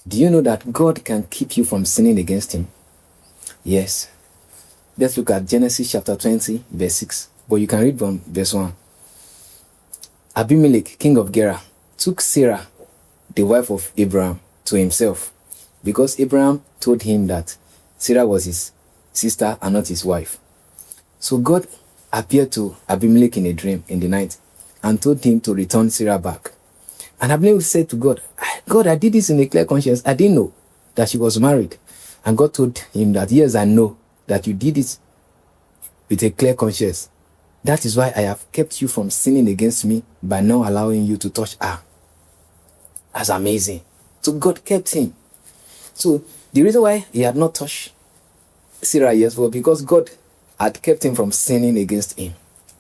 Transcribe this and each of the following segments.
Do you know that God can keep you from sinning against him? Yes. Let's look at Genesis chapter 20, verse 6. But you can read from verse 1. Abimelech, king of Gerar, took Sarah, the wife of Abraham, to himself, because Abraham told him that Sarah was his sister and not his wife. So God appeared to Abimelech in a dream in the night and told him to return Sarah back. And Abimelech said to God, God, I did this in a clear conscience. I didn't know that she was married. And God told him that, yes, I know that you did it with a clear conscience. That is why I have kept you from sinning against me by not allowing you to touch her. That's amazing. So God kept him. So the reason why he had not touched Sarah yet was because God had kept him from sinning against him.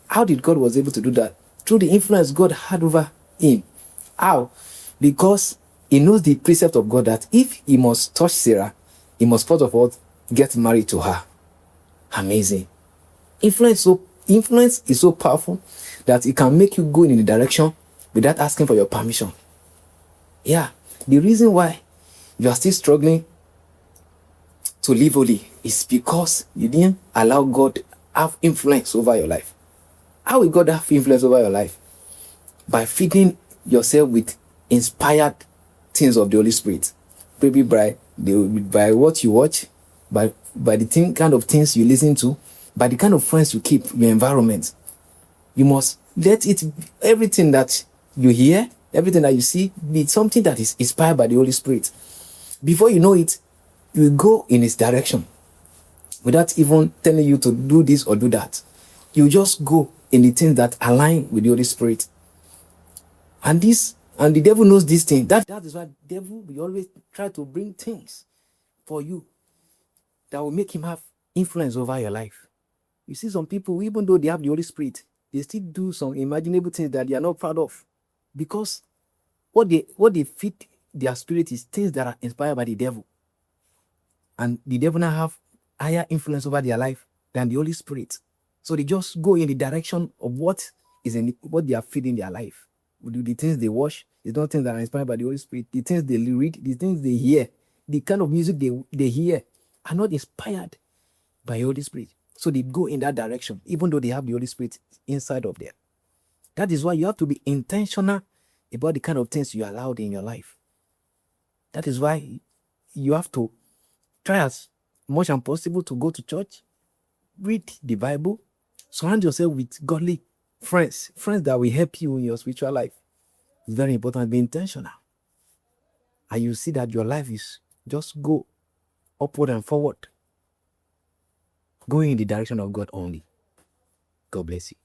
How did God was able to do that? Through the influence God had over him. How? Because he knows the precept of God that if he must touch Sarah, he must first of all get married to her. Amazing. Influence is so powerful that it can make you go in the direction without asking for your permission. Yeah. The reason why you are still struggling to live holy is because you didn't allow God to have influence over your life. How will God have influence over your life? By feeding yourself with inspired things of the Holy Spirit. Maybe by what you watch, by the kind of things you listen to, by the kind of friends you keep, your environment. You must let it, everything that you hear, everything that you see, be something that is inspired by the Holy Spirit. Before you know it, you go in its direction without even telling you to do this or do that. You just go in the things that align with the Holy Spirit. And the devil knows this thing. That is why the devil will always try to bring things for you that will make him have influence over your life. You see some people, even though they have the Holy Spirit, they still do some imaginable things that they are not proud of. Because what they feed their spirit is things that are inspired by the devil. And the devil now have higher influence over their life than the Holy Spirit. So they just go in the direction of what they are feeding their life. The things they watch is not things that are inspired by the Holy Spirit. The things they read, the things they hear, the kind of music they hear are not inspired by the Holy Spirit. So they go in that direction, even though they have the Holy Spirit inside of them. That is why you have to be intentional about the kind of things you allowed in your life. That is why you have to try as much as possible to go to church, read the Bible, surround yourself with godly friends that will help you in your spiritual life. It's very important to be intentional. And you see that your life is just go upward and forward, going in the direction of God only. God bless you.